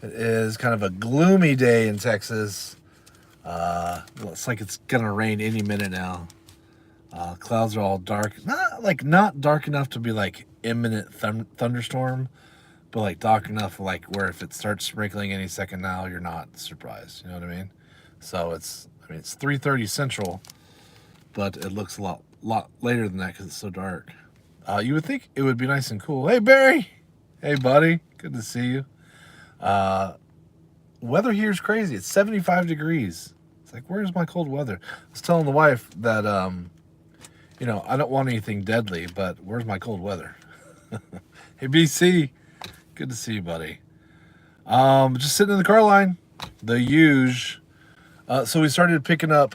It is kind of a gloomy day in Texas. Looks like it's gonna rain any minute now. Clouds are all dark. Not dark enough to be like imminent thunderstorm, but like dark enough like where if it starts sprinkling any second now, you're not surprised. You know what I mean? So it's 3:30 Central, but it looks a lot later than that because it's so dark. You would think it would be nice and cool. Hey Barry, hey buddy, good to see you. Weather here is crazy. It's 75 degrees. It's like, where's my cold weather? I was telling the wife that I don't want anything deadly, but where's my cold weather? Hey BC, good to see you, buddy. Just sitting in the Carline, the huge. So we started picking up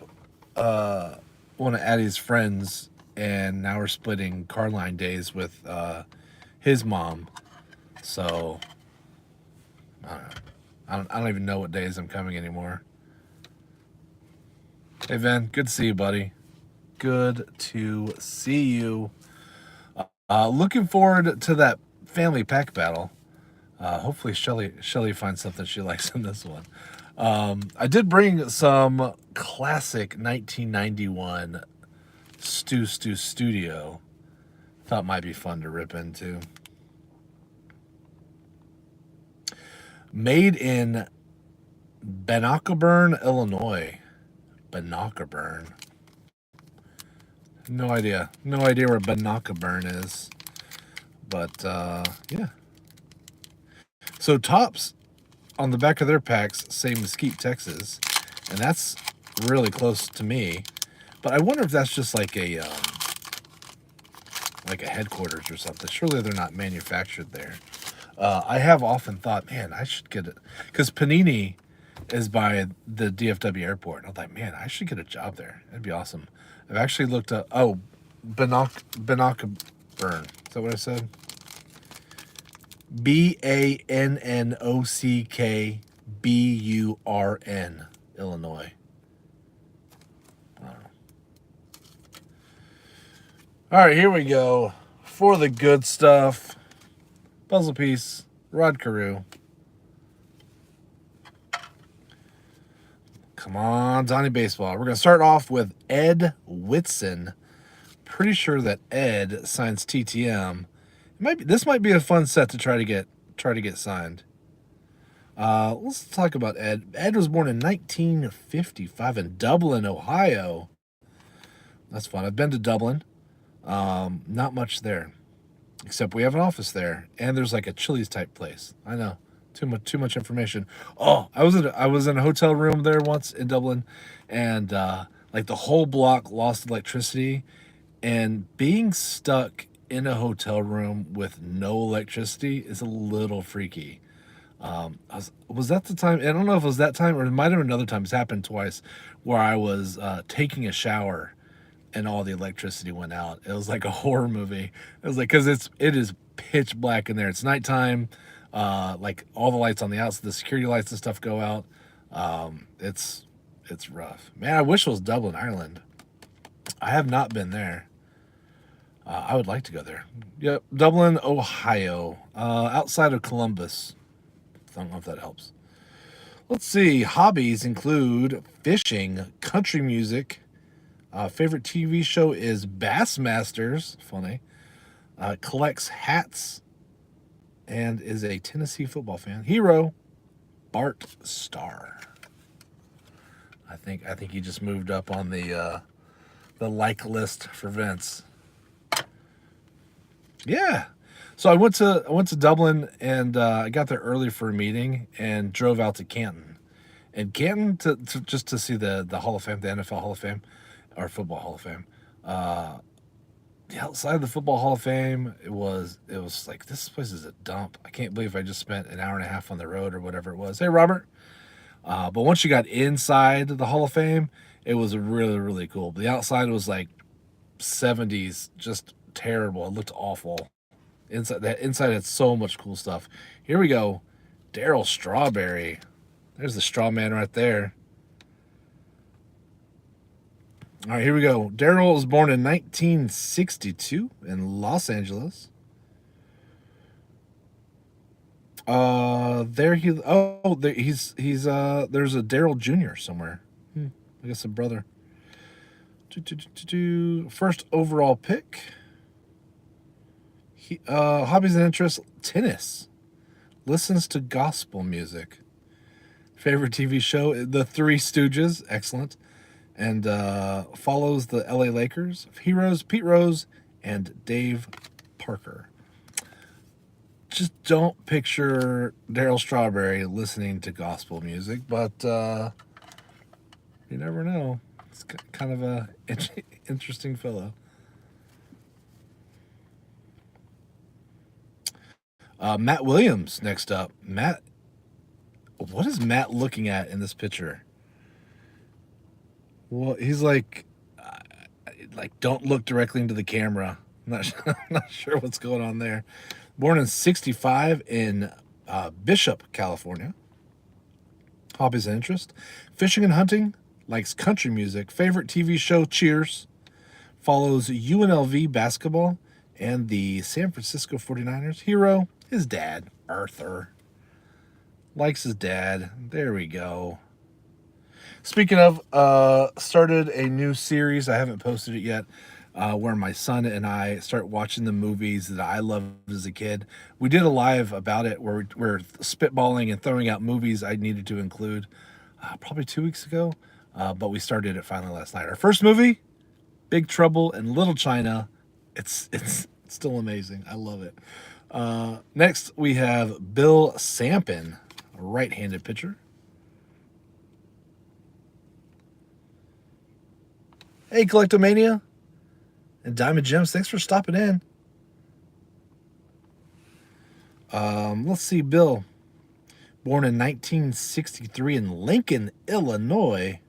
one of Addie's friends, and now we're splitting Carline days with his mom. So I don't know. I don't even know what days I'm coming anymore. Hey Vin, good to see you, buddy. Good to see you. Looking forward to that family pack battle. Hopefully Shelly finds something she likes in this one. I did bring some classic 1991 Stu Studio. Thought might be fun to rip into. Made in Bannockburn, Illinois. Bannockburn. No idea where Bannockburn is. But yeah. So Tops on the back of their packs say Mesquite, Texas, and that's really close to me. But I wonder if that's just like a headquarters or something. Surely they're not manufactured there. I have often thought, man, I should get it, because Panini is by the DFW airport. I was like, man, I should get a job there. That'd be awesome. I've actually looked up. Oh, Bannockburn. Is that what I said? Bannockburn, Illinois. I don't know. All right, here we go for the good stuff. Puzzle piece, Rod Carew. Come on, Donnie Baseball. We're going to start off with Ed Whitson. Pretty sure that Ed signs TTM. This might be a fun set to try to get signed. Let's talk about Ed. Ed was born in 1955 in Dublin, Ohio. That's fun. I've been to Dublin. Not much there, except we have an office there, and there's like a Chili's type place. I know, too much information. Oh, I was in a hotel room there once in Dublin, and like the whole block lost electricity, and being stuck in a hotel room with no electricity is a little freaky. Was that the time? I don't know if it was that time or it might have been another time. It's happened twice where I was taking a shower and all the electricity went out. It was like a horror movie. It was like, because it is pitch black in there. It's nighttime. Like all the lights on the outside, the security lights and stuff go out. It's rough. Man, I wish it was Dublin, Ireland. I have not been there. I would like to go there. Yep, Dublin, Ohio, outside of Columbus. I don't know if that helps. Let's see. Hobbies include fishing, country music. Favorite TV show is Bassmasters. Funny. Collects hats and is a Tennessee football fan. Hero, Bart Starr. I think he just moved up on the like list for Vince. Yeah. So I went to Dublin, and I got there early for a meeting and drove out to Canton. And Canton to just to see the Hall of Fame, the NFL Hall of Fame, or Football Hall of Fame. Outside of the Football Hall of Fame, it was like, this place is a dump. I can't believe I just spent an hour and a half on the road or whatever it was. Hey, Robert. But once you got inside the Hall of Fame, it was really, really cool. But the outside was like 70s, just terrible. It looked awful. Inside had so much cool stuff. Here we go. Daryl Strawberry. There's the straw man right there. All right, here we go. Daryl was born in 1962 in Los Angeles. There he. Oh, there, he's. There's a Daryl Jr. somewhere. I guess a brother. First overall pick. Hobbies and interests: tennis. Listens to gospel music. Favorite TV show: The Three Stooges. Excellent. And follows the LA Lakers. Heroes: Pete Rose and Dave Parker. Just don't picture Daryl Strawberry listening to gospel music, but you never know. It's kind of a interesting fellow. Matt Williams next up. Matt, what is Matt looking at in this picture? Well, he's like don't look directly into the camera. I'm not sure what's going on there. Born in '65 in Bishop, California. Hobbies and interest: fishing and hunting. Likes country music. Favorite TV show: Cheers. Follows UNLV basketball and the San Francisco 49ers. Hero: his dad, Arthur. Likes his dad. There we go. Speaking of, started a new series. I haven't posted it yet. Where my son and I start watching the movies that I loved as a kid. We did a live about it where we're spitballing and throwing out movies I needed to include probably 2 weeks ago. But we started it finally last night. Our first movie, Big Trouble in Little China. It's still amazing. I love it. Next, we have Bill Sampin, a right-handed pitcher. Hey, Collectomania and Diamond Gems, thanks for stopping in. Let's see, Bill. Born in 1963 in Lincoln, Illinois.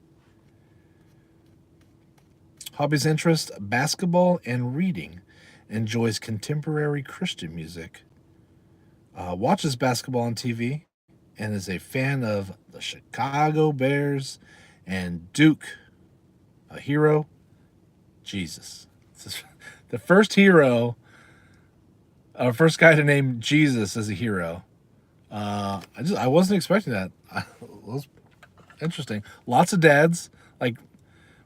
Hobbies, interest: basketball and reading. Enjoys contemporary Christian music. Watches basketball on TV and is a fan of the Chicago Bears and Duke. A hero: Jesus. The first hero, first guy to name Jesus as a hero. I wasn't expecting that. It was interesting. Lots of dads. Like,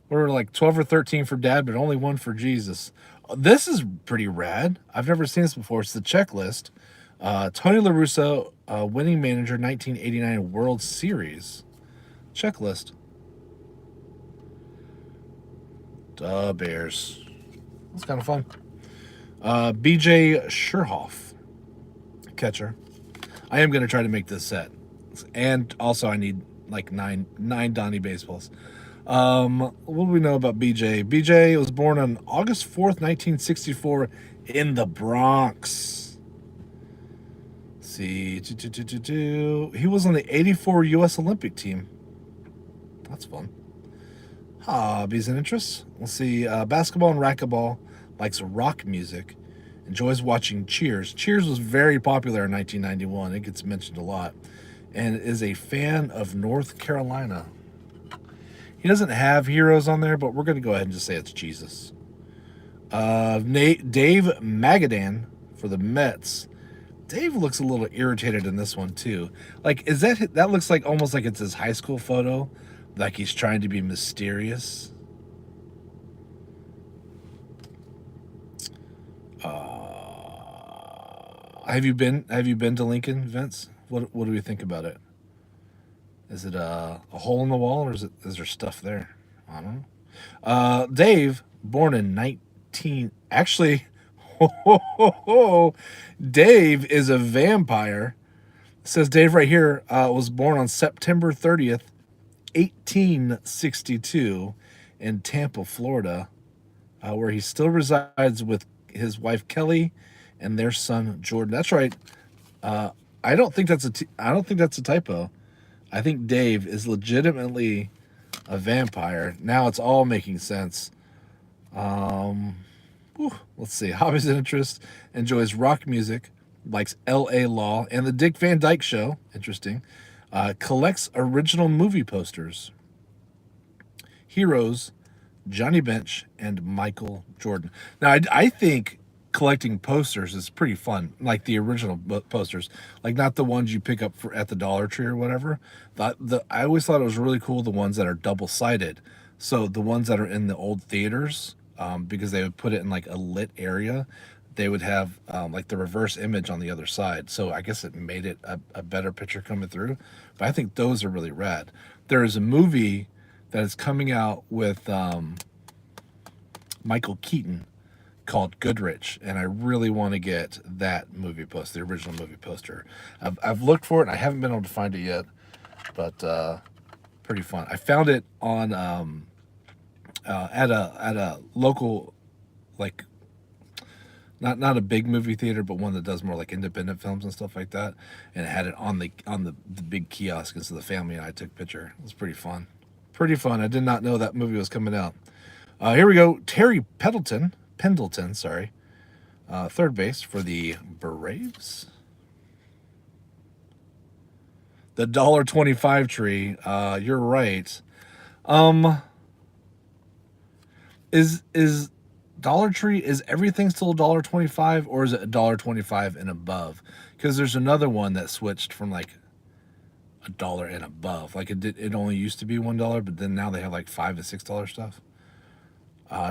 we're like 12 or 13 for dad, but only one for Jesus. This is pretty rad. I've never seen this before. It's the checklist. Tony La Russa, winning manager, 1989 World Series. Checklist. Bears. It's kind of fun. BJ Sherhoff, catcher. I am going to try to make this set. And also I need like nine Donnie baseballs. What do we know about BJ? BJ was born on August 4th, 1964 in the Bronx. Let's see. He was on the 84 U.S. Olympic team. That's fun. Hobbies and interests. Let's see. Basketball and racquetball. Likes rock music. Enjoys watching Cheers. Cheers was very popular in 1991. It gets mentioned a lot. And is a fan of North Carolina. He doesn't have heroes on there, but we're going to go ahead and just say it's Jesus. Dave Magadan for the Mets. Dave looks a little irritated in this one too. Like, is that looks like almost like it's his high school photo? Like he's trying to be mysterious. Have you been to Lincoln, Vince? What do we think about it? Is it a hole in the wall, or is there stuff there? I don't know. Dave, born in 19. Actually, Dave is a vampire. It says Dave right here was born on September 30th, 1862, in Tampa, Florida, where he still resides with his wife Kelly and their son Jordan. That's right. I don't think that's a typo. I think Dave is legitimately a vampire. Now it's all making sense. Let's see. Hobbies and interests: enjoys rock music, likes L.A. Law and the Dick Van Dyke Show. Interesting. Collects original movie posters. Heroes: Johnny Bench and Michael Jordan. Now, I think collecting posters is pretty fun, like the original posters, like not the ones you pick up at the Dollar Tree or whatever. I always thought it was really cool the ones that are double-sided. So the ones that are in the old theaters, because they would put it in like a lit area, they would have like the reverse image on the other side. So I guess it made it a better picture coming through. But I think those are really rad. There is a movie that is coming out with Michael Keaton called Goodrich, and I really want to get that movie poster, the original movie poster. I've looked for it, and I haven't been able to find it yet, but pretty fun. I found it on at a local, like, not a big movie theater, but one that does more like independent films and stuff like that, and it had it on the big kiosk, and so the family and I took a picture. It was pretty fun. Pretty fun. I did not know that movie was coming out. Here we go. Terry Pendleton, sorry. Third base for the Braves. The $1.25 tree. You're right. Is Dollar Tree, is everything still $1.25, or is it $1.25 and above? Because there's another one that switched from like $1 and above. Like it only used to be $1, but then now they have like $5 to $6 stuff.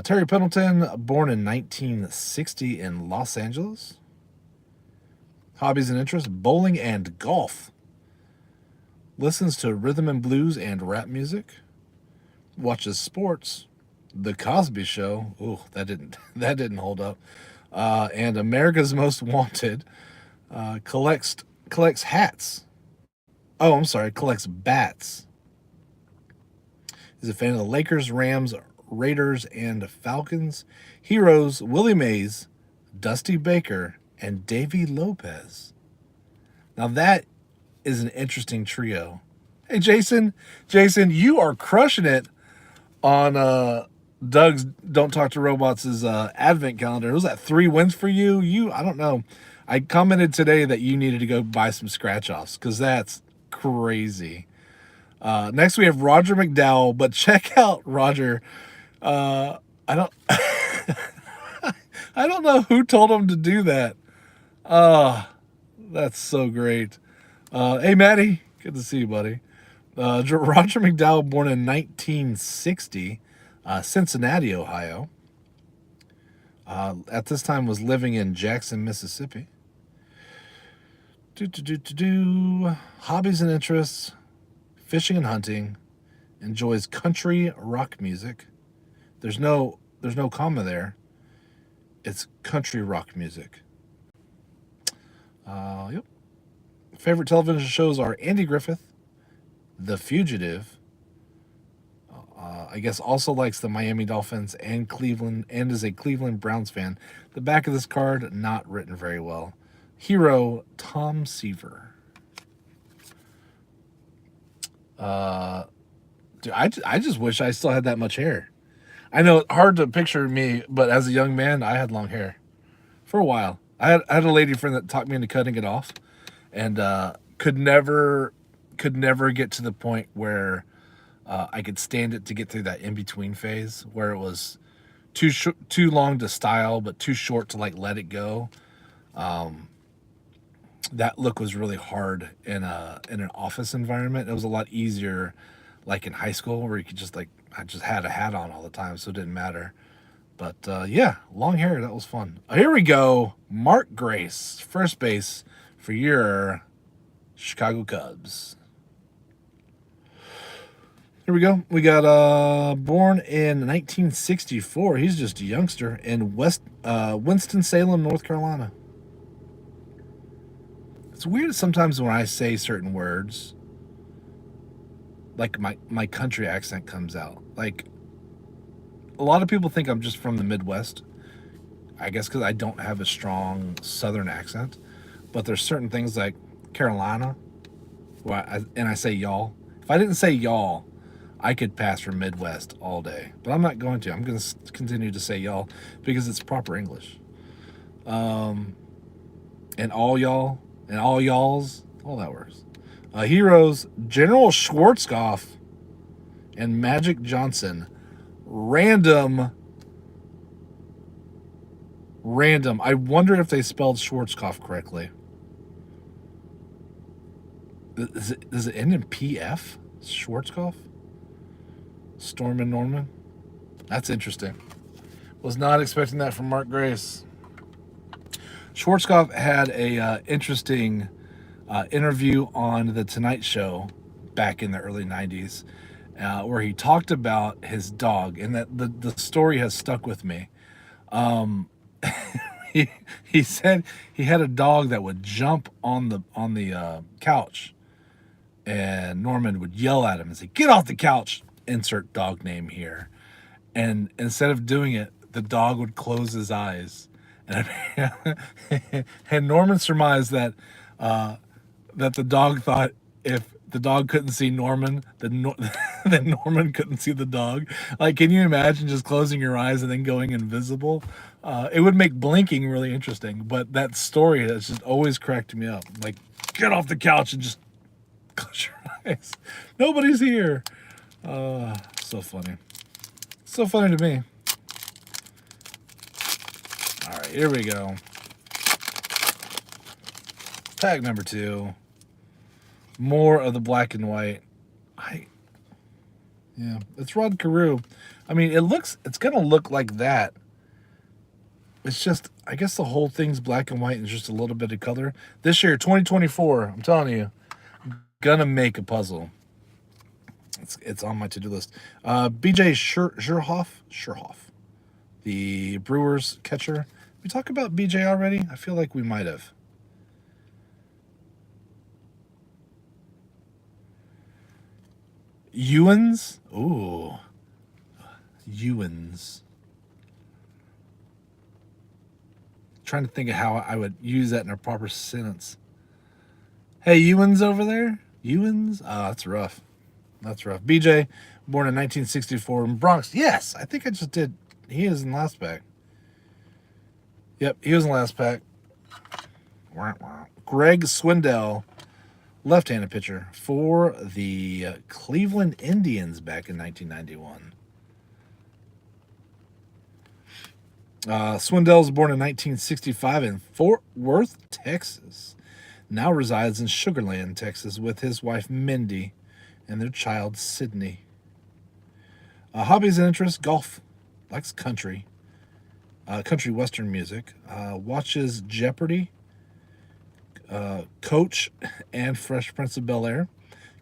Terry Pendleton, born in 1960 in Los Angeles. Hobbies and interests: bowling and golf. Listens to rhythm and blues and rap music. Watches sports. The Cosby Show. Ooh, that didn't hold up. And America's Most Wanted. Collects hats. Oh, I'm sorry. Collects bats. He's a fan of the Lakers, Rams, Raiders, and Falcons. Heroes: Willie Mays, Dusty Baker, and Davy Lopez. Now that is an interesting trio. Hey, Jason, you are crushing it on Doug's Don't Talk to Robots' advent calendar. Was that 3 wins for you? I don't know. I commented today that you needed to go buy some scratch-offs because that's crazy. Next we have Roger McDowell, but check out Roger. I don't I don't know who told him to do that. That's so great. Hey, Maddie. Good to see you, buddy. Roger McDowell, born in 1960, Cincinnati, Ohio. At this time was living in Jackson, Mississippi. Hobbies and interests: fishing and hunting. Enjoys country rock music. There's no comma there. It's country rock music. Yep. Favorite television shows are Andy Griffith, The Fugitive. I guess also likes the Miami Dolphins and Cleveland, and is a Cleveland Browns fan. The back of this card, not written very well. Hero: Tom Seaver. Dude, I just wish I still had that much hair. I know it's hard to picture me, but as a young man, I had long hair for a while. I had a lady friend that talked me into cutting it off, and could never get to the point where I could stand it to get through that in-between phase where it was too long to style, but too short to like let it go. That look was really hard in an office environment. It was a lot easier like in high school where you could just I just had a hat on all the time, so it didn't matter. But yeah, long hair, that was fun. Here we go. Mark Grace, first base for your Chicago Cubs. Here we go. We got born in 1964. He's just a youngster in Winston-Salem, North Carolina. It's weird sometimes when I say certain words, like my country accent comes out. Like, a lot of people think I'm just from the Midwest, I guess because I don't have a strong Southern accent. But there's certain things like Carolina, where I say y'all. If I didn't say y'all, I could pass for Midwest all day. But I'm not going to. I'm going to continue to say y'all because it's proper English. And all y'all, and all y'alls, all that works. Heroes: General Schwarzkopf and Magic Johnson. Random Random. I wonder if they spelled Schwarzkopf correctly. Does it end in PF? Schwarzkopf? Storm and Norman? That's interesting. Was not expecting that from Mark Grace. Schwarzkopf had a interesting interview on The Tonight Show back in the early 90s where he talked about his dog, and that the story has stuck with me. He said he had a dog that would jump on the couch, and Norman would yell at him and say, "Get off the couch!" Insert dog name here. And instead of doing it, the dog would close his eyes. And, and Norman surmised that that the dog thought if the dog couldn't see Norman, then then Norman couldn't see the dog. Like, can you imagine just closing your eyes and then going invisible? It would make blinking really interesting. But that story has just always cracked me up. Like, get off the couch and just close your eyes. Nobody's here. So funny. So funny to me. All right, here we go. Pack number 2. More of the black and white. Yeah, it's Rod Carew. I mean, it's going to look like that. It's just, I guess the whole thing's black and white and just a little bit of color. This year, 2024, I'm telling you, gonna make a puzzle. It's on my to-do list. BJ Scherhoff, the Brewers catcher. We talked about BJ already? I feel like we might have. Ewans? Ooh. Ewans. Trying to think of how I would use that in a proper sentence. Hey, Ewans over there? Ewans? Oh, that's rough. That's rough. BJ, born in 1964 in Bronx. Yes, I think I just did. He is in last pack. Yep, he was in last pack. Greg Swindell, left-handed pitcher for the Cleveland Indians back in 1991. Swindell was born in 1965 in Fort Worth, Texas. Now resides in Sugar Land, Texas, with his wife Mindy and their child Sydney. Hobbies and interests: golf, likes country western music, watches Jeopardy, Coach and Fresh Prince of Bel-Air,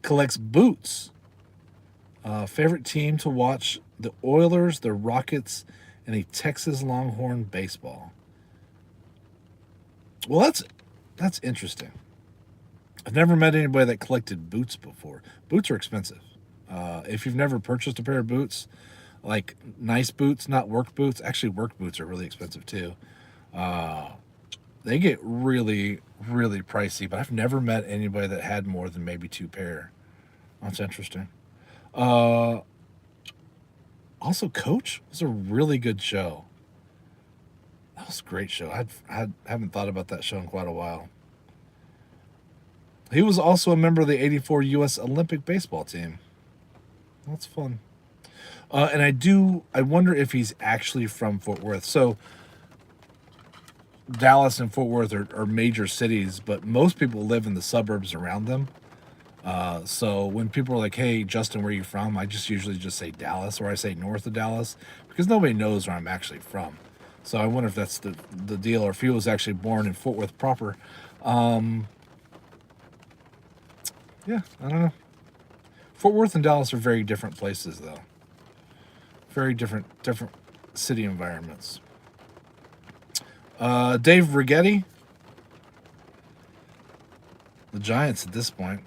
collects boots. Favorite team to watch: the Oilers, the Rockets, and a Texas Longhorn baseball. Well, that's interesting. I've never met anybody that collected boots before. Boots are expensive. If you've never purchased a pair of boots, like nice boots, not work boots. Actually, work boots are really expensive too. They get really, really pricey, but I've never met anybody that had more than maybe 2 pair. That's interesting. Also, Coach was a really good show. That was a great show. I haven't thought about that show in quite a while. He was also a member of the 84 U.S. Olympic baseball team. That's fun. And I wonder if he's actually from Fort Worth. So Dallas and Fort Worth are major cities, but most people live in the suburbs around them. So when people are like, "Hey, Justin, where are you from?" I just usually just say Dallas, or I say north of Dallas, because nobody knows where I'm actually from. So I wonder if that's the deal, or if he was actually born in Fort Worth proper. Yeah, I don't know. Fort Worth and Dallas are very different places, though. Very different city environments. Dave Righetti. The Giants at this point.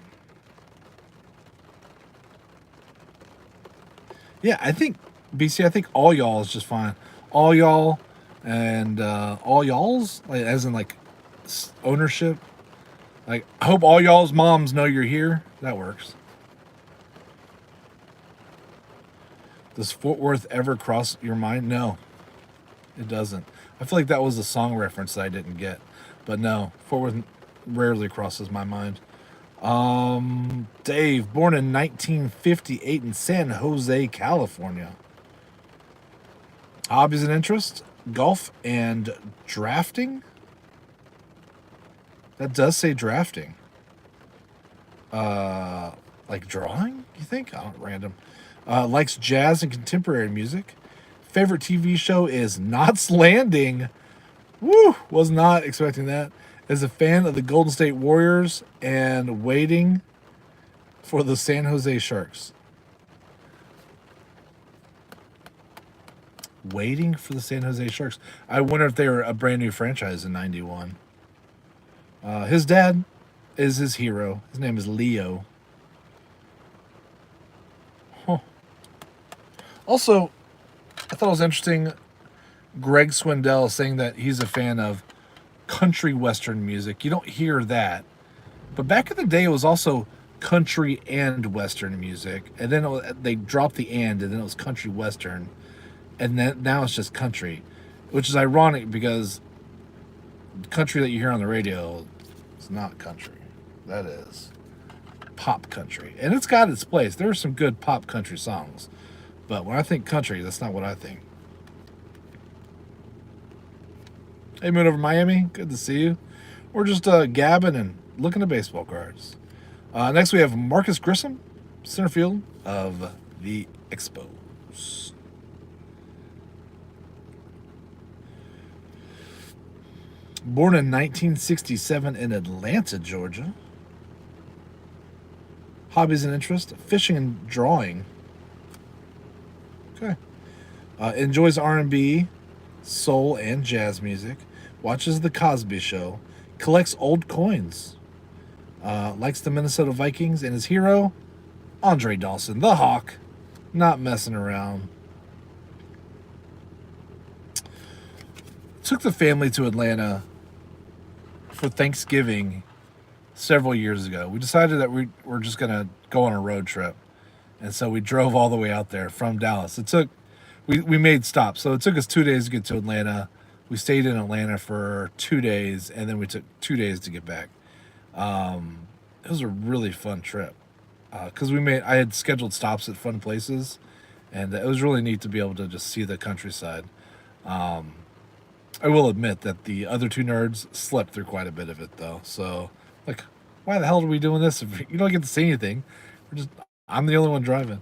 Yeah, I think, BC, I think all y'all is just fine. All y'all and all y'all's, like, as in, like, ownership. Like, I hope all y'all's moms know you're here. That works. Does Fort Worth ever cross your mind? No, it doesn't. I feel like that was a song reference that I didn't get. But no, Fort Worth rarely crosses my mind. Dave, born in 1958 in San Jose, California. Hobbies and interests: golf and drafting. That does say drafting. Like drawing, you think? Oh, random. Likes jazz and contemporary music. Favorite TV show is Knots Landing. Woo! Was not expecting that. Is a fan of the Golden State Warriors and waiting for the San Jose Sharks. Waiting for the San Jose Sharks. I wonder if they were a brand new franchise in 91. His dad is his hero. His name is Leo. Huh. Also, I thought it was interesting, Greg Swindell saying that he's a fan of country western music. You don't hear that. But back in the day, it was also country and western music. And then they dropped the and then it was country western. And then now it's just country, which is ironic because the country that you hear on the radio is not country. That is pop country. And it's got its place. There are some good pop country songs. But when I think country, that's not what I think. Hey, Moon over Miami. Good to see you. We're just gabbing and looking at baseball cards. Next, we have Marcus Grissom, center field of the Expos. Born in 1967 in Atlanta, Georgia. Hobbies and interests, fishing and drawing. Okay. Enjoys R&B, soul, and jazz music. Watches The Cosby Show. Collects old coins. Likes the Minnesota Vikings. And his hero, Andre Dawson, the Hawk. Not messing around. Took the family to Atlanta for Thanksgiving several years ago. We decided that we're just going to go on a road trip. And so we drove all the way out there from Dallas. We made stops. So it took us 2 days to get to Atlanta. We stayed in Atlanta for 2 days, and then we took 2 days to get back. It was a really fun trip because I had scheduled stops at fun places, and it was really neat to be able to just see the countryside. I will admit that the other two nerds slept through quite a bit of it, though. So, like, why the hell are we doing this if you don't get to see anything? I'm the only one driving.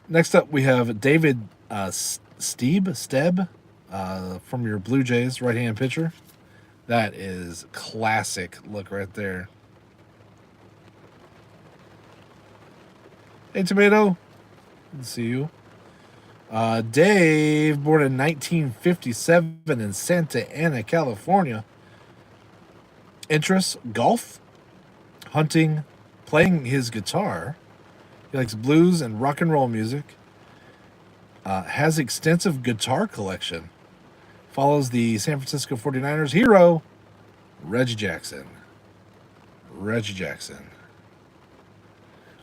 Next up, we have David Steb from your Blue Jays, right-hand pitcher. That is classic look right there. Hey, Tomato. Good to see you. Dave, born in 1957 in Santa Ana, California. Interests, golf, hunting, playing his guitar. He likes blues and rock and roll music. Has extensive guitar collection. Follows the San Francisco 49ers hero, Reggie Jackson. Reggie Jackson.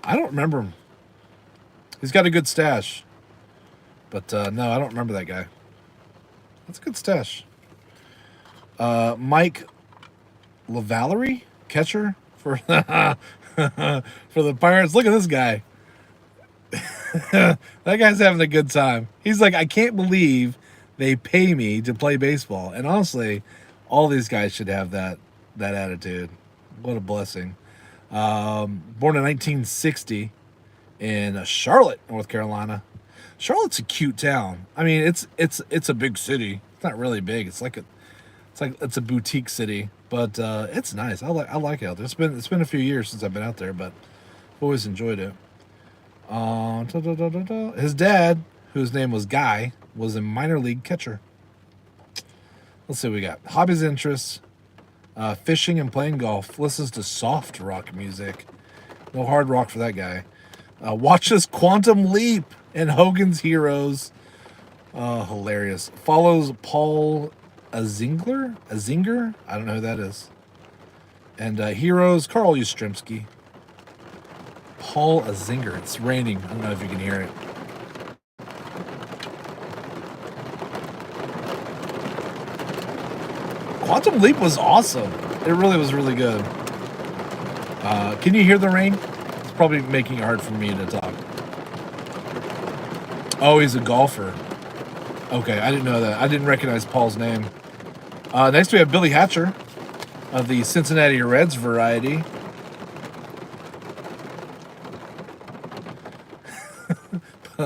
I don't remember him. He's got a good stash. But no, I don't remember that guy. That's a good stash. Mike LaVallery, catcher for for the Pirates. Look at this guy. That guy's having a good time. He's like, I can't believe they pay me to play baseball. And honestly, all these guys should have that attitude. What a blessing. Born in 1960 in Charlotte, North Carolina. Charlotte's a cute town. I mean, it's a big city. It's not really big. It's a boutique city, but it's nice. I like it out there. It's been a few years since I've been out there, but I've always enjoyed it. His dad, whose name was Guy, was a minor league catcher. Let's see what we got. Hobbies, interests, fishing and playing golf. Listens to soft rock music. No hard rock for that guy. Watches Quantum Leap and Hogan's Heroes. Hilarious. Follows Paul Azinger? I don't know who that is. And Heroes, Carl Yastrzemski. Paul Azinger. It's raining. I don't know if you can hear it. Quantum Leap was awesome. It really was really good. Can you hear the rain? It's probably making it hard for me to talk. Oh, he's a golfer. Okay, I didn't know that. I didn't recognize Paul's name. Next we have Billy Hatcher of the Cincinnati Reds variety.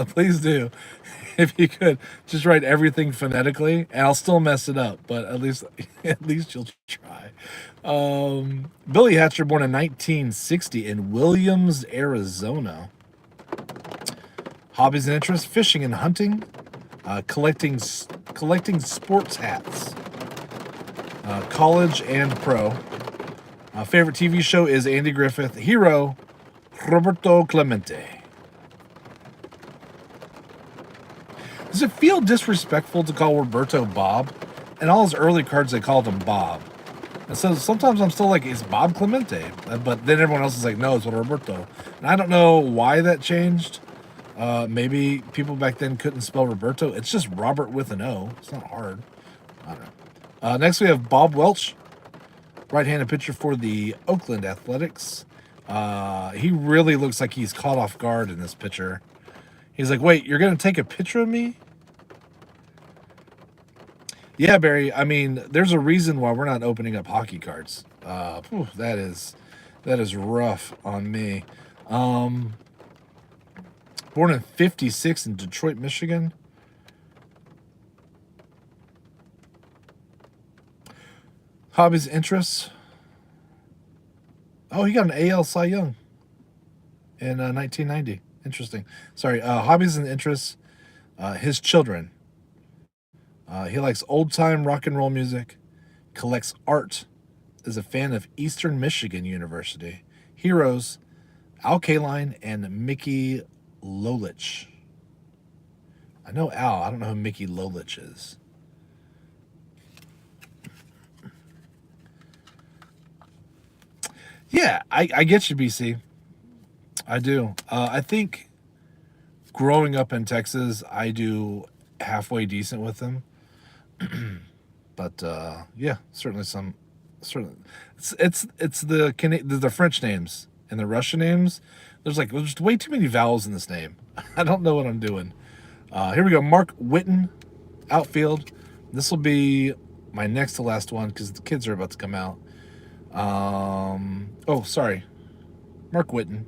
Please do. If you could, just write everything phonetically, and I'll still mess it up, but at least you'll try. Billy Hatcher, born in 1960 in Williams, Arizona. Hobbies and interests: fishing and hunting, collecting sports hats, college and pro. Favorite TV show is Andy Griffith. Hero, Roberto Clemente. Does it feel disrespectful to call Roberto Bob? In all his early cards, they called him Bob. And so sometimes I'm still like, it's Bob Clemente. But then everyone else is like, no, it's Roberto. And I don't know why that changed. Maybe people back then couldn't spell Roberto. It's just Robert with an O. It's not hard. I don't know. Next we have Bob Welch, right-handed pitcher for the Oakland Athletics. He really looks like he's caught off guard in this picture. He's like, wait, you're going to take a picture of me? Yeah, Barry. I mean, there's a reason why we're not opening up hockey cards. That is rough on me. Born in 56 in Detroit, Michigan. Hobbies, interests. Oh, he got an AL Cy Young in 1990. Interesting. Sorry. Hobbies and interests. His children. He likes old-time rock and roll music, collects art, is a fan of Eastern Michigan University. Heroes, Al Kaline and Mickey Lolich. I know Al. I don't know who Mickey Lolich is. Yeah, I get you, BC. I do. I think growing up in Texas, I do halfway decent with them. But yeah, certainly it's the French names and the Russian names. There's just way too many vowels in this name. I don't know what I'm doing. Here we go. Mark Witten, outfield. This will be my next to last one because the kids are about to come out. Oh, sorry. Mark Witten.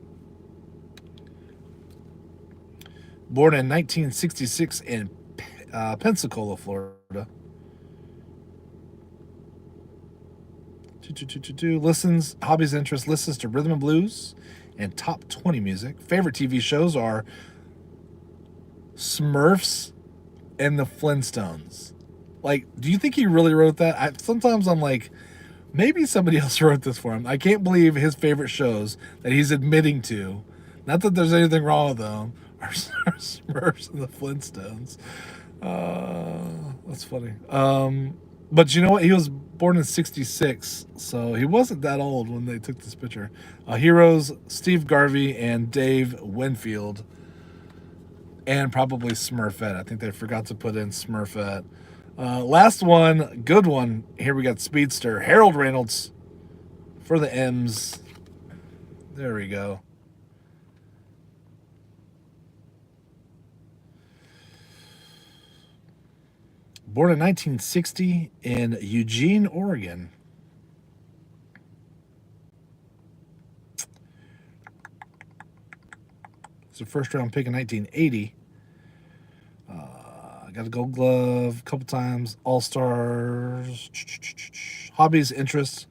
Born in 1966 in Pensacola, Florida. Listens, hobbies, interests, listens to rhythm and blues and top 20 music. Favorite TV shows are Smurfs and the Flintstones. Like, do you think he really wrote that? Sometimes I'm like, maybe somebody else wrote this for him. I can't believe his favorite shows that he's admitting to, not that there's anything wrong with them, are Smurfs and the Flintstones. That's funny. But you know what? He was born in 66, so he wasn't that old when they took this picture. Heroes, Steve Garvey and Dave Winfield. And probably Smurfette. I think they forgot to put in Smurfette. Last one, good one. Here we got Speedster. Harold Reynolds for the M's. There we go. Born in 1960 in Eugene, Oregon. It's a first-round pick in 1980. Got a Gold Glove a couple times. All-Stars. Hobbies, interests.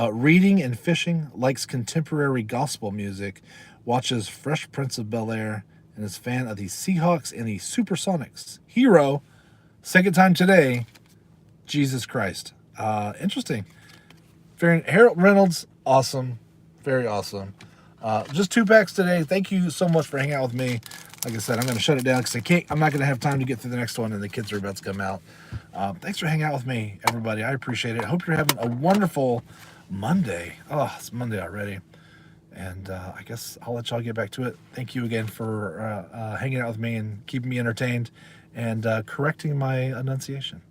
Reading and fishing. Likes contemporary gospel music. Watches Fresh Prince of Bel-Air. And is a fan of the Seahawks and the Supersonics. Hero. Second time today, Jesus Christ. Interesting. Harold Reynolds, awesome. Very awesome. Just 2 packs today. Thank you so much for hanging out with me. Like I said, I'm going to shut it down because I'm not going to have time to get through the next one and the kids are about to come out. Thanks for hanging out with me, everybody. I appreciate it. I hope you're having a wonderful Monday. Oh, it's Monday already. And I guess I'll let y'all get back to it. Thank you again for hanging out with me and keeping me entertained and correcting my enunciation.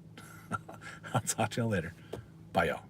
I'll talk to y'all later. Bye, y'all.